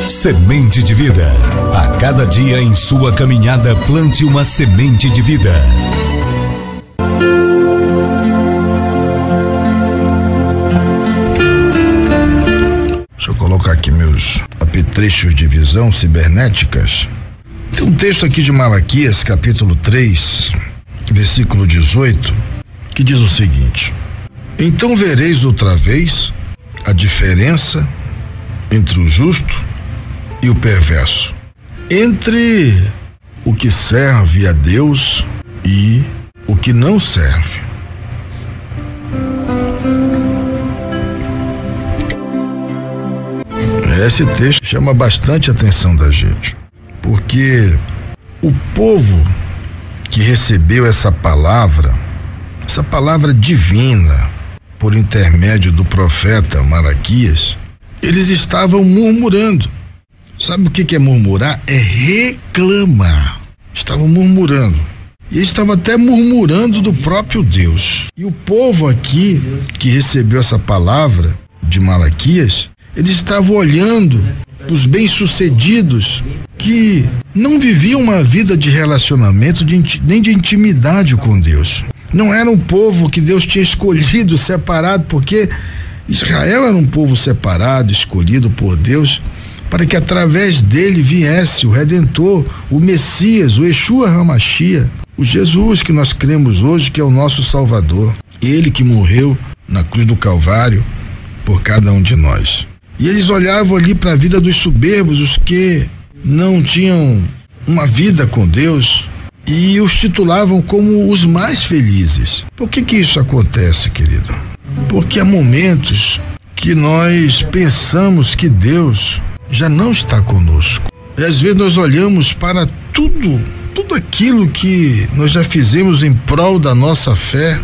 Semente de vida. A cada dia em sua caminhada, plante uma semente de vida. Deixa eu colocar aqui meus apetrechos de visão cibernéticas. Tem um texto aqui de Malaquias, capítulo 3, versículo 18, que diz o seguinte: então vereis outra vez a diferença entre o justo e o perverso, entre o que serve a Deus e o que não serve. Esse texto chama bastante a atenção da gente, porque o povo que recebeu essa palavra divina, por intermédio do profeta Malaquias, eles estavam murmurando. Sabe o que é murmurar? É reclamar. Estavam murmurando. E eles estavam até murmurando do próprio Deus. E o povo aqui, que recebeu essa palavra de Malaquias, eles estavam olhando os bem-sucedidos que não viviam uma vida de relacionamento, nem de intimidade com Deus. Não era um povo que Deus tinha escolhido, separado, porque Israel era um povo separado, escolhido por Deus, para que através dele viesse o Redentor, o Messias, o Yeshua HaMashiach, o Jesus que nós cremos hoje, que é o nosso Salvador. Ele que morreu na cruz do Calvário por cada um de nós. E eles olhavam ali para a vida dos soberbos, os que não tinham uma vida com Deus, e os titulavam como os mais felizes. Por que isso acontece, querido? Porque há momentos que nós pensamos que Deus já não está conosco. E às vezes nós olhamos para tudo aquilo que nós já fizemos em prol da nossa fé,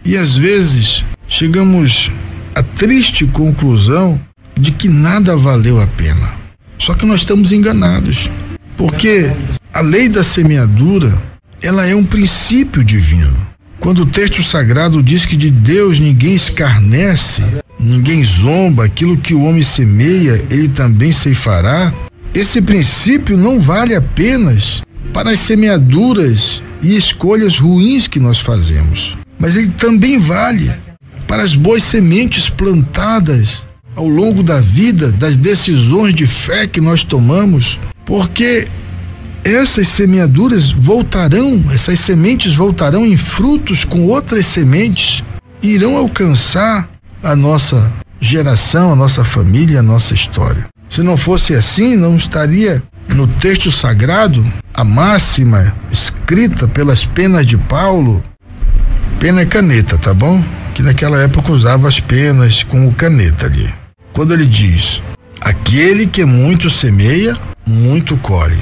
e às vezes chegamos à triste conclusão de que nada valeu a pena. Só que nós estamos enganados, porque a lei da semeadura, ela é um princípio divino. Quando o texto sagrado diz que de Deus ninguém escarnece, ninguém zomba, aquilo que o homem semeia, ele também ceifará, esse princípio não vale apenas para as semeaduras e escolhas ruins que nós fazemos, mas ele também vale para as boas sementes plantadas ao longo da vida, das decisões de fé que nós tomamos, porque essas semeaduras voltarão, essas sementes voltarão em frutos com outras sementes, e irão alcançar a nossa geração, a nossa família, a nossa história. Se não fosse assim, não estaria no texto sagrado a máxima escrita pelas penas de Paulo. Pena é caneta, tá bom? Que naquela época usava as penas com o caneta ali. Quando ele diz: aquele que muito semeia, muito colhe.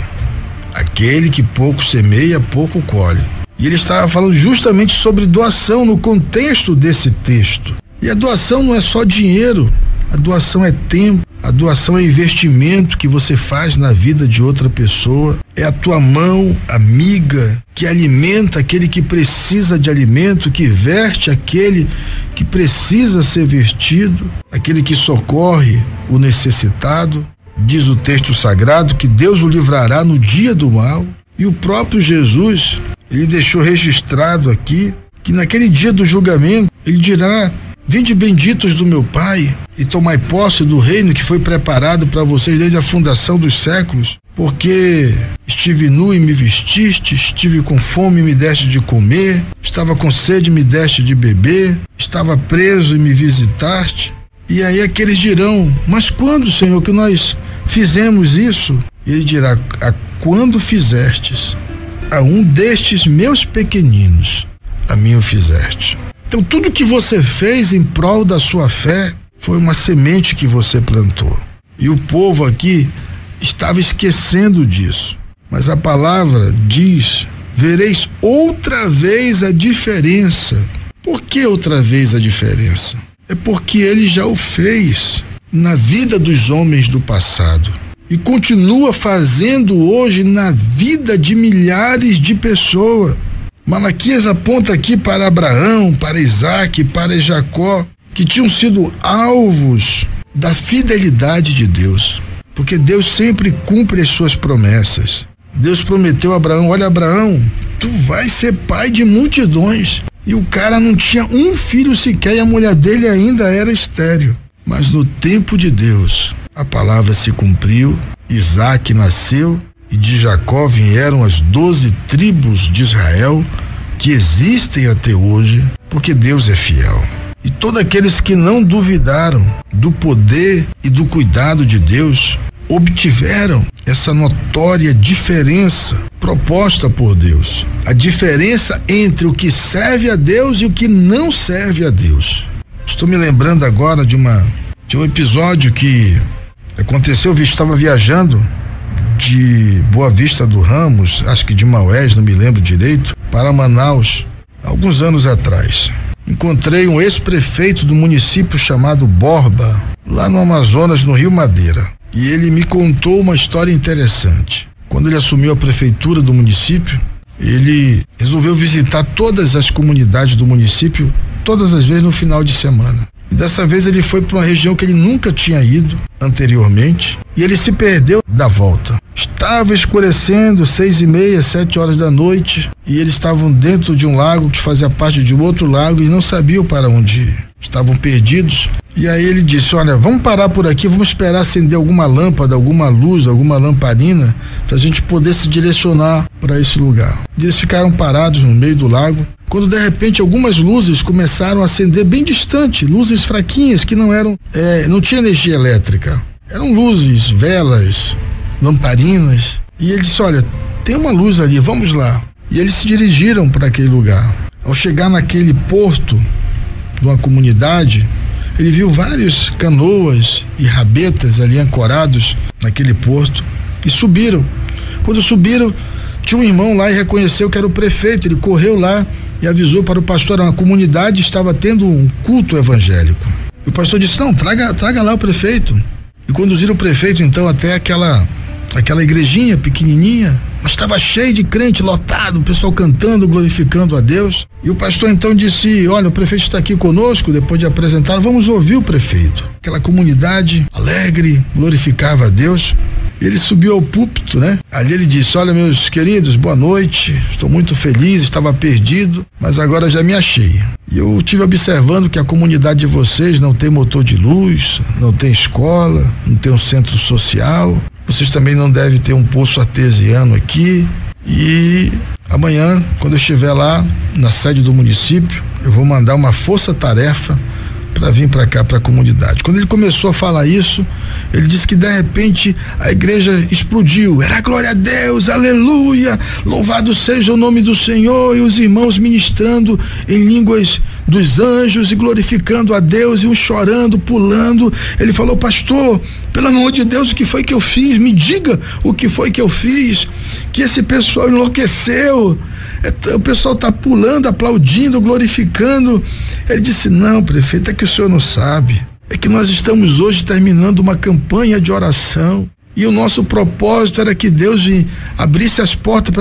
Aquele que pouco semeia, pouco colhe. E ele estava falando justamente sobre doação no contexto desse texto. E a doação não é só dinheiro, a doação é tempo, a doação é investimento que você faz na vida de outra pessoa. É a tua mão amiga que alimenta aquele que precisa de alimento, que veste aquele que precisa ser vestido, aquele que socorre o necessitado. Diz o texto sagrado que Deus o livrará no dia do mal. E o próprio Jesus, ele deixou registrado aqui que naquele dia do julgamento ele dirá: vinde benditos do meu Pai e tomai posse do reino que foi preparado para vocês desde a fundação dos séculos, porque estive nu e me vestiste, estive com fome e me deste de comer, estava com sede e me deste de beber, estava preso e me visitaste. E aí aqueles dirão: mas quando, Senhor, que nós fizemos isso? E ele dirá: a quando fizestes a um destes meus pequeninos, a mim o fizeste. Então tudo que você fez em prol da sua fé foi uma semente que você plantou. E o povo aqui estava esquecendo disso. Mas a palavra diz: vereis outra vez a diferença. Por que outra vez a diferença? É porque ele já o fez na vida dos homens do passado e continua fazendo hoje na vida de milhares de pessoas. Malaquias aponta aqui para Abraão, para Isaac, para Jacó, que tinham sido alvos da fidelidade de Deus. porque Deus sempre cumpre as suas promessas. Deus prometeu a Abraão: olha, Abraão, tu vai ser pai de multidões. E o cara não tinha um filho sequer e a mulher dele ainda era estéril. Mas no tempo de Deus, a palavra se cumpriu, Isaque nasceu e de Jacó vieram as 12 tribos de Israel que existem até hoje, porque Deus é fiel. E todos aqueles que não duvidaram do poder e do cuidado de Deus obtiveram essa notória diferença proposta por Deus. A diferença entre o que serve a Deus e o que não serve a Deus. Estou me lembrando agora de um episódio que aconteceu. Eu estava viajando de Boa Vista do Ramos, acho que de Maués, não me lembro direito, para Manaus, alguns anos atrás. Encontrei um ex-prefeito do município chamado Borba, lá no Amazonas, no Rio Madeira. E ele me contou uma história interessante. Quando ele assumiu a prefeitura do município, ele resolveu visitar todas as comunidades do município, todas as vezes no final de semana. E dessa vez ele foi para uma região que ele nunca tinha ido anteriormente, e ele se perdeu da volta. Estava escurecendo, 6:30, 7 horas da noite, e eles estavam dentro de um lago que fazia parte de um outro lago e não sabiam para onde ir. Estavam perdidos. E aí ele disse: olha, vamos parar por aqui, vamos esperar acender alguma lâmpada, alguma luz, alguma lamparina, para a gente poder se direcionar para esse lugar. E eles ficaram parados no meio do lago, quando de repente algumas luzes começaram a acender bem distante, luzes fraquinhas que não tinha energia elétrica. Eram luzes, velas, lamparinas. E ele disse: olha, tem uma luz ali, vamos lá. E eles se dirigiram para aquele lugar. Ao chegar naquele porto de uma comunidade, ele viu várias canoas e rabetas ali ancorados naquele porto e subiram. Quando subiram, tinha um irmão lá e reconheceu que era o prefeito. Ele correu lá e avisou para o pastor: a comunidade estava tendo um culto evangélico. E o pastor disse: não, traga lá o prefeito. E conduziram o prefeito então até aquela igrejinha pequenininha, mas estava cheio de crente, lotado, o pessoal cantando, glorificando a Deus. E o pastor então disse: olha, o prefeito está aqui conosco. Depois de apresentar, vamos ouvir o prefeito. Aquela comunidade alegre glorificava a Deus. Ele subiu ao púlpito, né? Ali ele disse: olha, meus queridos, boa noite, estou muito feliz, estava perdido, mas agora já me achei. E eu estive observando que a comunidade de vocês não tem motor de luz, não tem escola, não tem um centro social, vocês também não devem ter um poço artesiano aqui. E amanhã, quando eu estiver lá na sede do município, eu vou mandar uma força-tarefa para vir para cá, para a comunidade. Quando ele começou a falar isso, ele disse que de repente a igreja explodiu. Era glória a Deus, aleluia, louvado seja o nome do Senhor, e os irmãos ministrando em línguas dos anjos e glorificando a Deus, e uns chorando, pulando. Ele falou: pastor, pelo amor de Deus, o que foi que eu fiz? Me diga o que foi que eu fiz, que esse pessoal enlouqueceu. O pessoal está pulando, aplaudindo, glorificando. Ele disse: não, prefeito, é que o senhor não sabe. É que nós estamos hoje terminando uma campanha de oração. E o nosso propósito era que Deus abrisse as portas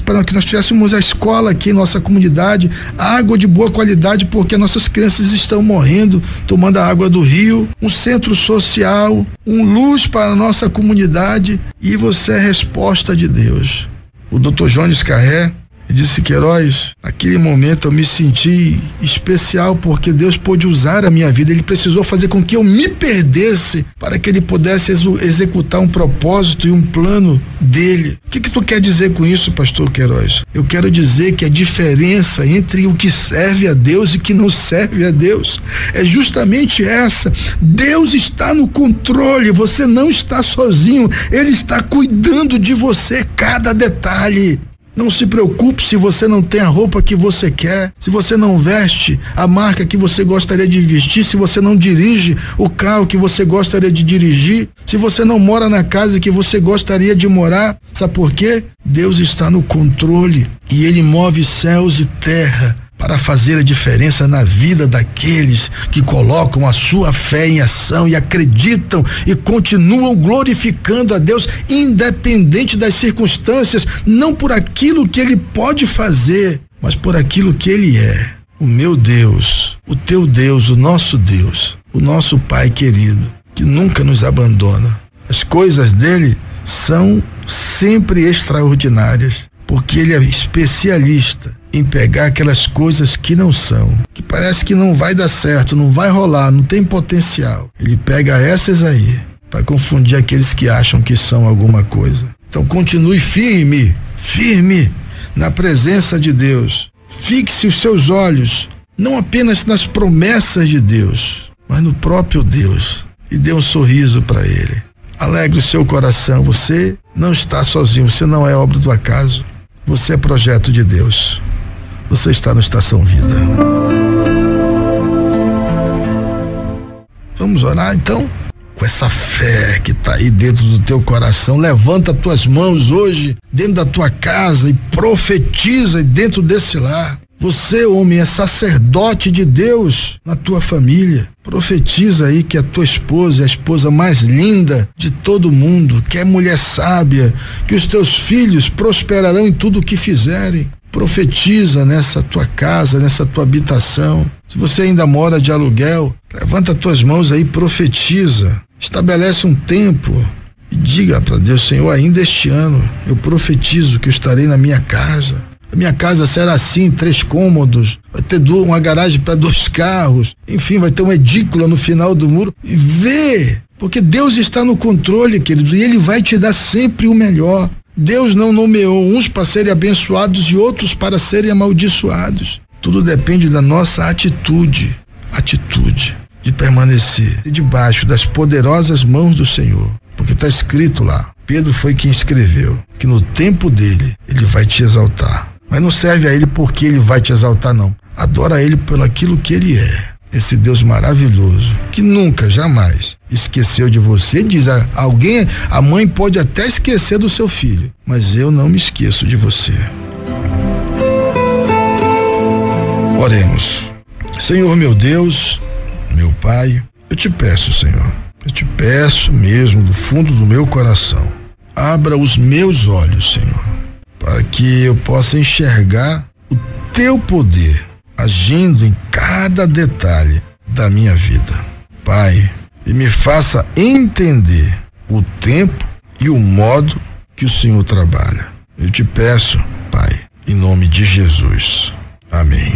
para que nós tivéssemos a escola aqui em nossa comunidade, água de boa qualidade, porque nossas crianças estão morrendo, tomando a água do rio, um centro social, luz para a nossa comunidade. E você é a resposta de Deus. O Dr. Jones Carré disse: Queiroz, naquele momento eu me senti especial, porque Deus pôde usar a minha vida. Ele precisou fazer com que eu me perdesse para que ele pudesse executar um propósito e um plano dele. O que tu quer dizer com isso, pastor Queiroz? Eu quero dizer que a diferença entre o que serve a Deus e o que não serve a Deus é justamente essa. Deus está no controle, você não está sozinho, ele está cuidando de você, cada detalhe. Não se preocupe se você não tem a roupa que você quer, se você não veste a marca que você gostaria de vestir, se você não dirige o carro que você gostaria de dirigir, se você não mora na casa que você gostaria de morar. Sabe por quê? Deus está no controle e ele move céus e terra para fazer a diferença na vida daqueles que colocam a sua fé em ação e acreditam e continuam glorificando a Deus, independente das circunstâncias, não por aquilo que ele pode fazer, mas por aquilo que ele é. O meu Deus, o teu Deus, o nosso Pai querido, que nunca nos abandona, As coisas dele são sempre extraordinárias, porque ele é especialista em pegar aquelas coisas que não são, que parece que não vai dar certo, não vai rolar, não tem potencial. Ele pega essas aí para confundir aqueles que acham que são alguma coisa. Então continue firme na presença de Deus. Fixe os seus olhos não apenas nas promessas de Deus, mas no próprio Deus, e dê um sorriso para ele. Alegre o seu coração. Você não está sozinho, você não é obra do acaso, você é projeto de Deus. Você está no Estação Vida. Vamos orar então? Com essa fé que está aí dentro do teu coração, levanta as tuas mãos hoje dentro da tua casa e profetiza dentro desse lar. Você, homem, é sacerdote de Deus na tua família. Profetiza aí que a tua esposa é a esposa mais linda de todo mundo, que é mulher sábia, que os teus filhos prosperarão em tudo o que fizerem. Profetiza nessa tua casa, nessa tua habitação. Se você ainda mora de aluguel, levanta tuas mãos aí, profetiza. Estabelece um tempo e diga para Deus: Senhor, ainda este ano eu profetizo que eu estarei na minha casa. A minha casa será assim, 3 cômodos, vai ter uma garagem para 2 carros, enfim, vai ter uma edícula no final do muro. E vê, porque Deus está no controle, queridos, e Ele vai te dar sempre o melhor. Deus não nomeou uns para serem abençoados e outros para serem amaldiçoados. Tudo depende da nossa atitude de permanecer debaixo das poderosas mãos do Senhor, porque está escrito lá, Pedro foi quem escreveu, que no tempo dele, Ele vai te exaltar. Mas não serve a Ele porque Ele vai te exaltar, não. Adora Ele pelo aquilo que Ele é. Esse Deus maravilhoso, que nunca, jamais esqueceu de você. Diz alguém, a mãe pode até esquecer do seu filho, mas eu não me esqueço de você. Oremos. Senhor meu Deus, meu Pai, eu te peço, Senhor, eu te peço mesmo do fundo do meu coração, abra os meus olhos, Senhor, para que eu possa enxergar o teu poder agindo em cada detalhe da minha vida. Pai, e me faça entender o tempo e o modo que o Senhor trabalha. Eu te peço, Pai, em nome de Jesus. Amém.